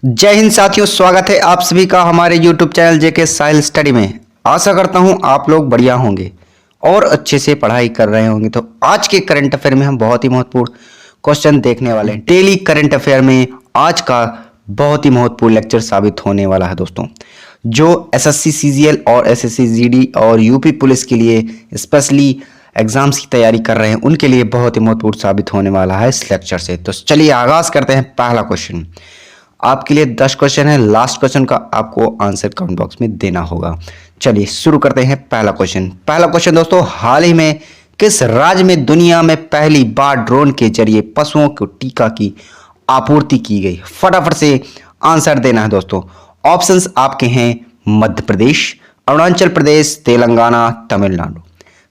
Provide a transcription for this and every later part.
जय हिंद साथियों, स्वागत है आप सभी का हमारे YouTube चैनल जेके साहिल स्टडी में। आशा करता हूं आप लोग बढ़िया होंगे और अच्छे से पढ़ाई कर रहे होंगे। तो आज के करंट अफेयर में हम बहुत ही महत्वपूर्ण क्वेश्चन देखने वाले हैं। डेली करंट अफेयर में आज का बहुत ही महत्वपूर्ण लेक्चर साबित होने वाला है दोस्तों। जो एसएससी सीजीएल और एसएससी जीडी और यूपी पुलिस के लिए स्पेशली एग्जाम्स की तैयारी कर रहे हैं उनके लिए बहुत ही महत्वपूर्ण साबित होने वाला है इस लेक्चर से। तो चलिए आगाज करते हैं। पहला क्वेश्चन आपके लिए 10 क्वेश्चन है। लास्ट क्वेश्चन का आपको आंसर कमेंट बॉक्स में देना होगा। चलिए शुरू करते हैं। पहला क्वेश्चन दोस्तों, हाल ही में किस राज्य में दुनिया में पहली बार ड्रोन के जरिए पशुओं को टीका की आपूर्ति की गई? फटाफट से आंसर देना है दोस्तों। ऑप्शंस आपके हैं मध्य प्रदेश, अरुणाचल प्रदेश, तेलंगाना, तमिलनाडु।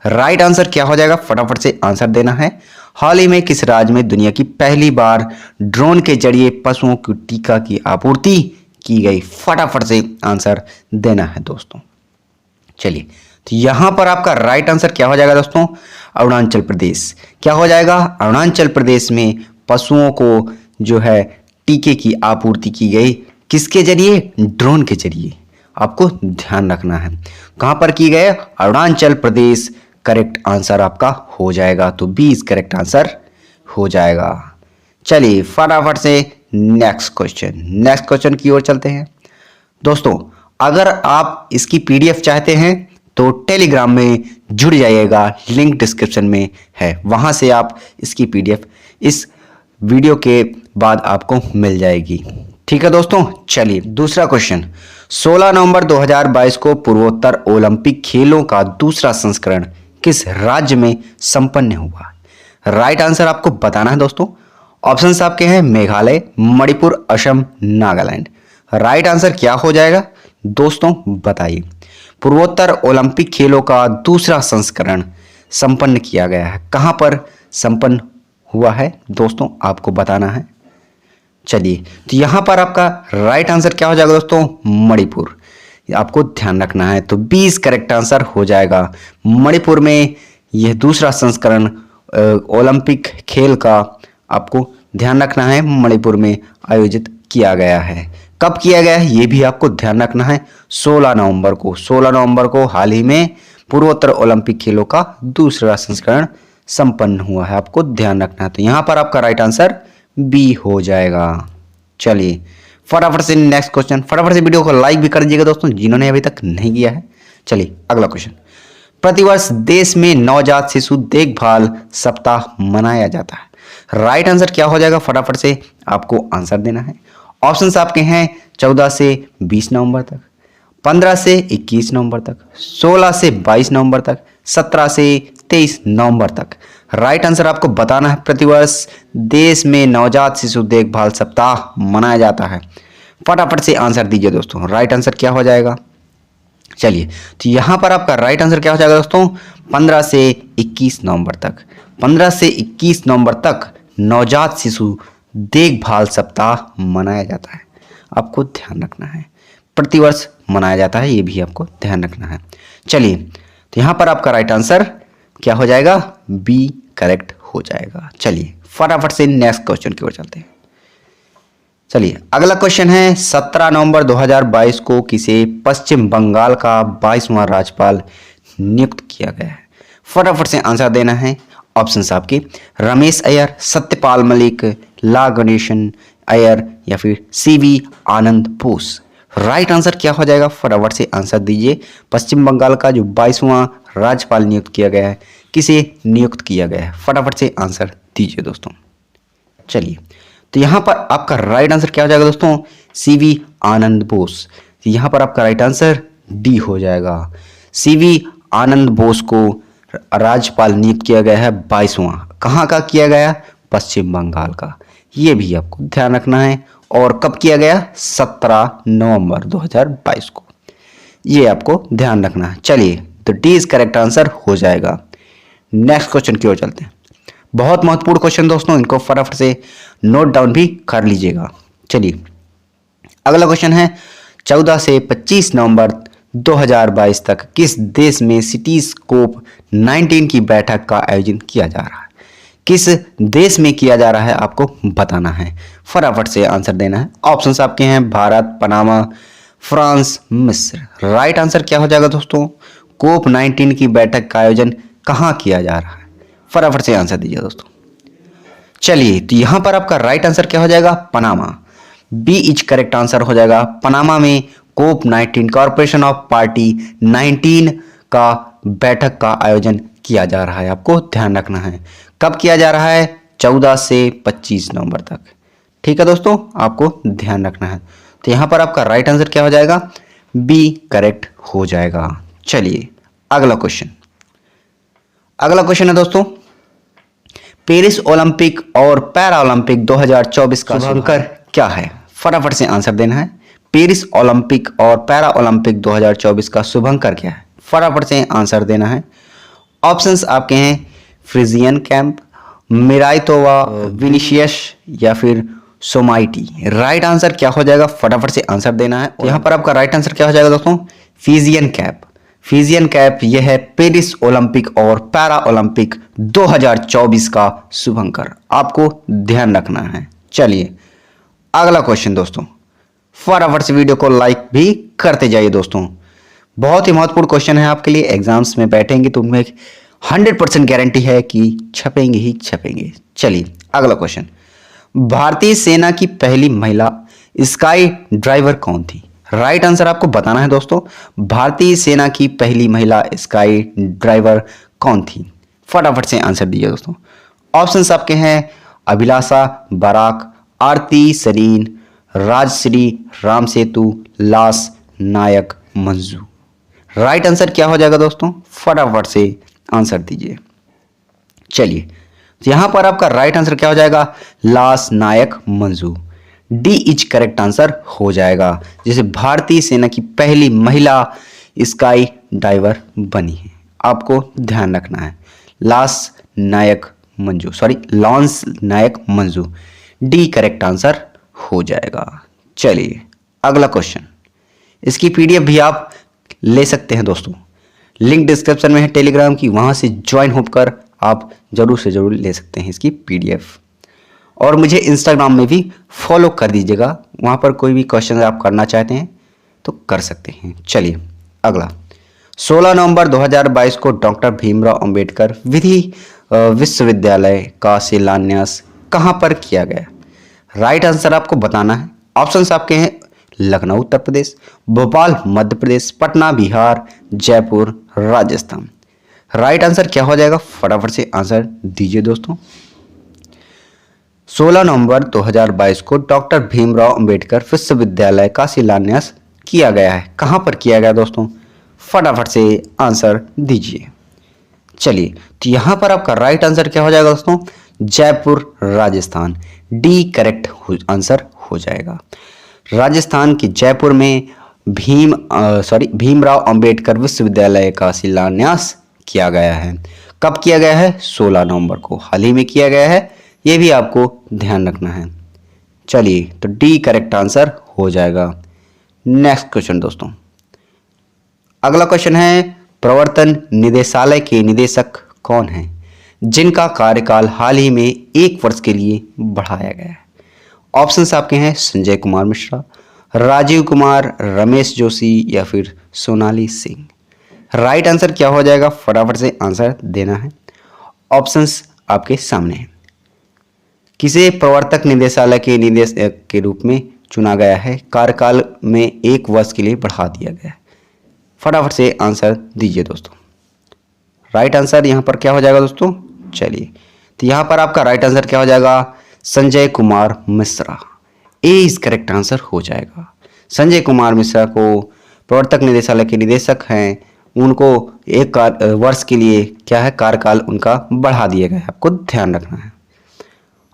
राइट आंसर क्या हो जाएगा? फटाफट से आंसर देना है। हाल ही में किस राज्य में दुनिया की पहली बार ड्रोन के जरिए पशुओं को टीका की आपूर्ति की गई? फटाफट से आंसर देना है दोस्तों। चलिए, तो यहां पर आपका राइट आंसर क्या हो जाएगा दोस्तों? अरुणाचल प्रदेश। क्या हो जाएगा? अरुणाचल प्रदेश में पशुओं को जो है टीके की आपूर्ति की गई। किसके जरिए? ड्रोन के जरिए। आपको ध्यान रखना है कहां पर की गई? अरुणाचल प्रदेश करेक्ट आंसर आपका हो जाएगा। तो 20 करेक्ट आंसर हो जाएगा। चलिए फटाफट से नेक्स्ट क्वेश्चन की ओर चलते हैं दोस्तों। अगर आप इसकी पीडीएफ चाहते हैं तो टेलीग्राम में जुड़ जाइएगा, लिंक डिस्क्रिप्शन में है। वहां से आप इसकी पीडीएफ इस वीडियो के बाद आपको मिल जाएगी। ठीक है दोस्तों। चलिए दूसरा क्वेश्चन, 16 नवंबर 2022 को पूर्वोत्तर ओलंपिक खेलों का दूसरा संस्करण किस राज्य में संपन्न हुआ? राइट आंसर आपको बताना है दोस्तों। ऑप्शंस आपके हैं मेघालय, मणिपुर, असम, नागालैंड। राइट आंसर क्या हो जाएगा दोस्तों? बताइए। पूर्वोत्तर ओलंपिक खेलों का दूसरा संस्करण संपन्न किया गया है। कहां पर संपन्न हुआ है दोस्तों? आपको बताना है। चलिए, तो यहां पर आपका राइट आंसर क्या हो जाएगा दोस्तों? मणिपुर। आपको ध्यान रखना है। तो 20 करेक्ट आंसर हो जाएगा। मणिपुर में यह दूसरा संस्करण ओलंपिक खेल का आपको ध्यान रखना है, मणिपुर में आयोजित किया गया है। कब किया गया है ये भी आपको ध्यान रखना है। 16 नवंबर को हाल ही में पूर्वोत्तर ओलंपिक खेलों का दूसरा संस्करण संपन्न हुआ है। आपको ध्यान रखना है। तो यहां पर आपका राइट आंसर बी हो जाएगा। चलिए फटाफट से नेक्स्ट क्वेश्चन। फटाफट से वीडियो को लाइक भी कर दीजिएगा दोस्तों जिन्होंने अभी तक नहीं किया है। चलिए अगला क्वेश्चन, प्रतिवर्ष देश में नवजात शिशु देखभाल सप्ताह मनाया जाता है। राइट आंसर क्या हो जाएगा? फटाफट से आपको आंसर देना है। ऑप्शंस आपके हैं 14 से 20 नवंबर तक, 15 से 21 नवंबर तक, 16 से 22 नवंबर तक, 17 से 23 नवंबर तक। राइट आंसर आपको बताना है। प्रतिवर्ष देश में नवजात शिशु देखभाल सप्ताह मनाया जाता है। फटाफट से आंसर दीजिए दोस्तों। राइट आंसर क्या हो जाएगा? चलिए, तो यहां पर आपका राइट आंसर क्या हो जाएगा दोस्तों? 15 से 21 नवंबर तक। 15 से 21 नवंबर तक नवजात शिशु देखभाल सप्ताह मनाया जाता है। आपको ध्यान रखना है। प्रतिवर्ष मनाया जाता है, ये भी आपको ध्यान रखना है। चलिए, तो यहां पर आपका राइट आंसर क्या हो जाएगा? बी करेक्ट हो जाएगा। चलिए फटाफट से नेक्स्ट क्वेश्चन की ओर चलते हैं। चलिए अगला क्वेश्चन है, 17 नवंबर 2022 को किसे पश्चिम बंगाल का 22वां राज्यपाल नियुक्त किया गया है? फटाफट से आंसर देना है। ऑप्शंस आपके रमेश अय्यर, सत्यपाल मलिक, ला गणेशन अय्यर या फिर सीवी आनंद बोस। राइट आंसर क्या हो जाएगा? फटाफट से आंसर दीजिए। पश्चिम बंगाल का जो 22वां राज्यपाल नियुक्त किया गया है, किसे नियुक्त किया गया है? फटाफट से आंसर दीजिए दोस्तों। चलिए, तो यहां पर आपका राइट आंसर क्या हो जाएगा दोस्तों? सीवी आनंद बोस। तो यहां पर आपका राइट आंसर डी हो जाएगा। सीवी आनंद बोस को राज्यपाल नियुक्त किया गया है 22वां। कहां का किया गया? पश्चिम बंगाल का। ये भी आपको ध्यान रखना है। और कब किया गया? 17 नवंबर 2022 को। ये आपको ध्यान रखना है। चलिए, तो डी इज करेक्ट आंसर हो जाएगा। नेक्स्ट क्वेश्चन की ओर चलते हैं। बहुत महत्वपूर्ण क्वेश्चन दोस्तों, इनको फटाफट से नोट डाउन भी कर लीजिएगा। चलिए अगला क्वेश्चन है, 14 से 25 नवंबर 2022 तक किस देश में सिटी स्कोप 19 की बैठक का आयोजन किया जा रहा है? किस देश में किया जा रहा है आपको बताना है। फटाफट से आंसर देना है। ऑप्शंस आपके हैं भारत, पनामा, फ्रांस, मिस्र। राइट आंसर क्या हो जाएगा दोस्तों? COP19 की बैठक का आयोजन कहाँ किया जा रहा है? फटाफट से आंसर दीजिए दोस्तों। चलिए, तो यहां पर आपका राइट आंसर क्या हो जाएगा? Panama. B is correct answer हो जाएगा। पनामा में COP19 कॉर्पोरेशन ऑफ पार्टी 19 का बैठक का आयोजन किया जा रहा है। आपको ध्यान रखना है कब किया जा रहा है? 14 से 25 नवंबर तक। ठीक है दोस्तों, आपको ध्यान रखना है। तो यहां पर आपका राइट आंसर क्या हो जाएगा? बी करेक्ट हो जाएगा। चलिए अगला क्वेश्चन है दोस्तों, पेरिस ओलंपिक और पैरा ओलंपिक 2024 का शुभंकर क्या है? फटाफट से आंसर देना है। पेरिस ओलंपिक और पैरा ओलंपिक 2024 का शुभंकर क्या है? फटाफट से आंसर देना है। ऑप्शंस आपके हैं फ्रिजियन कैंप, मिराइतोवा, विनिशियस या फिर सोमाइटी। राइट आंसर क्या हो जाएगा? फटाफट से आंसर देना है। यहाँ पर आपका राइट आंसर क्या हो जाएगा दोस्तों? Fijian camp. फिजियन कैंप यह है पेरिस ओलंपिक और पैरा ओलंपिक 2024 का शुभंकर। आपको ध्यान रखना है। चलिए अगला क्वेश्चन दोस्तों, फटाफट से वीडियो को लाइक भी करते जाइए दोस्तों। बहुत ही महत्वपूर्ण क्वेश्चन है आपके लिए। एग्जाम्स में बैठेंगे तो उनमें 100% गारंटी है कि छपेंगे ही छपेंगे। चलिए अगला क्वेश्चन, भारतीय सेना की पहली महिला स्काई ड्राइवर कौन थी? राइट आंसर आपको बताना है दोस्तों। भारतीय सेना की पहली महिला स्काई ड्राइवर कौन थी? फटाफट से आंसर दीजिए दोस्तों। ऑप्शंस आपके हैं अभिलाषा बराक, आरती सरीन, राजश्री रामसेतु, लास नायक मंजू। राइट आंसर क्या हो जाएगा दोस्तों? फटाफट से आंसर दीजिए। चलिए, तो यहां पर आपका राइट आंसर क्या हो जाएगा? Lance Naik Manju. D is correct answer हो जाएगा, जैसे भारतीय सेना की पहली महिला स्काई डाइवर बनी है। आपको ध्यान रखना है। लांस नायक मंजू। डी करेक्ट आंसर हो जाएगा। चलिए अगला क्वेश्चन, इसकी पीडीएफ भी आप ले सकते हैं दोस्तों। लिंक डिस्क्रिप्शन में है टेलीग्राम की, वहां से ज्वाइन होकर आप जरूर से जरूर ले सकते हैं इसकी पीडीएफ। और मुझे इंस्टाग्राम में भी फॉलो कर दीजिएगा, वहाँ पर कोई भी क्वेश्चन आप करना चाहते हैं तो कर सकते हैं। चलिए अगला, 16 नवंबर 2022 को डॉक्टर भीमराव अंबेडकर विश्वविद्यालय का शिलान्यास कहाँ पर किया गया? राइट आंसर आपको बताना है। ऑप्शंस आपके हैं लखनऊ उत्तर प्रदेश, भोपाल मध्य प्रदेश, पटना बिहार, जयपुर राजस्थान। राइट आंसर क्या हो जाएगा? फटाफट से आंसर दीजिए दोस्तों। 16 नवंबर 2022 को डॉक्टर भीमराव अंबेडकर विश्वविद्यालय का शिलान्यास किया गया है। कहां पर किया गया दोस्तों? फटाफट से आंसर दीजिए। चलिए, तो यहां पर आपका राइट आंसर क्या हो जाएगा दोस्तों? Jaipur Rajasthan. D correct answer हो जाएगा। राजस्थान के जयपुर में भीमराव अंबेडकर विश्वविद्यालय का शिलान्यास किया गया है। कब किया गया है? 16 नवंबर को, हाल ही में किया गया है। ये भी आपको ध्यान रखना है। चलिए, तो डी करेक्ट आंसर हो जाएगा। नेक्स्ट क्वेश्चन दोस्तों, अगला क्वेश्चन है, प्रवर्तन निदेशालय के निदेशक कौन हैं जिनका कार्यकाल हाल ही में 1 वर्ष के लिए बढ़ाया गया है? ऑप्शंस आपके हैं संजय कुमार मिश्रा, राजीव कुमार, रमेश जोशी या फिर सोनाली सिंह। राइट आंसर क्या हो जाएगा? फटाफट से आंसर देना है। ऑप्शंस आपके सामने हैं। किसे प्रवर्तक निदेशालय के निदेशक के रूप में चुना गया है? कार्यकाल में 1 वर्ष के लिए बढ़ा दिया गया है। फटाफट से आंसर दीजिए दोस्तों। राइट आंसर यहाँ पर क्या हो जाएगा दोस्तों? चलिए, तो यहाँ पर आपका राइट आंसर क्या हो जाएगा? संजय कुमार मिश्रा। ए इज करेक्ट आंसर हो जाएगा। संजय कुमार मिश्रा को प्रवर्तक निदेशालय के निदेशक हैं, उनको 1 वर्ष के लिए क्या है, कार्यकाल उनका बढ़ा दिया गया है। आपको ध्यान रखना है।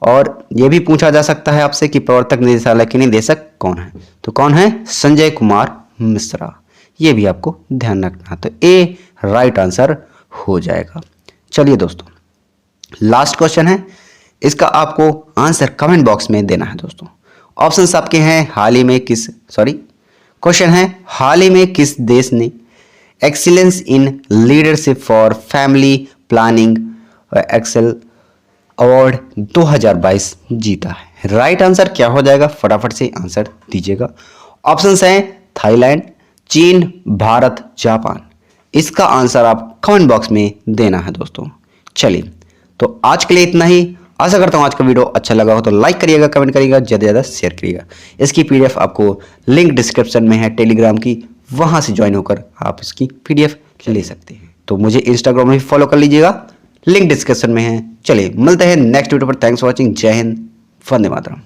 और ये भी पूछा जा सकता है आपसे कि प्रवर्तक निदेशालय के निदेशक कौन है, तो कौन है? संजय कुमार मिश्रा। ये भी आपको ध्यान रखना है। तो ए राइट आंसर हो जाएगा। चलिए दोस्तों, लास्ट क्वेश्चन है, इसका आपको आंसर कमेंट बॉक्स में देना है दोस्तों। ऑप्शंस आपके हैं क्वेश्चन है, हाल ही में किस देश ने excellence in leadership for family planning excel award 2022 जीता है। राइट आंसर क्या हो जाएगा, फटाफट से आंसर दीजिएगा। ऑप्शंस हैं थाईलैंड, चीन, भारत, जापान। इसका आंसर आप कमेंट बॉक्स में देना है दोस्तों। चलिए, तो आज के लिए इतना ही। आशा करता हूँ आज का वीडियो अच्छा लगा हो तो लाइक करिएगा, कमेंट करिएगा, ज़्यादा से ज़्यादा शेयर करिएगा। इसकी पीडीएफ आपको लिंक डिस्क्रिप्शन में है टेलीग्राम की, वहाँ से ज्वाइन होकर आप इसकी पीडीएफ ले सकते हैं। तो मुझे इंस्टाग्राम में भी फॉलो कर लीजिएगा, लिंक डिस्क्रिप्शन में है। चलिए मिलते हैं नेक्स्ट वीडियो पर। Thanks for watching. जय हिंद, वंदे मातरम।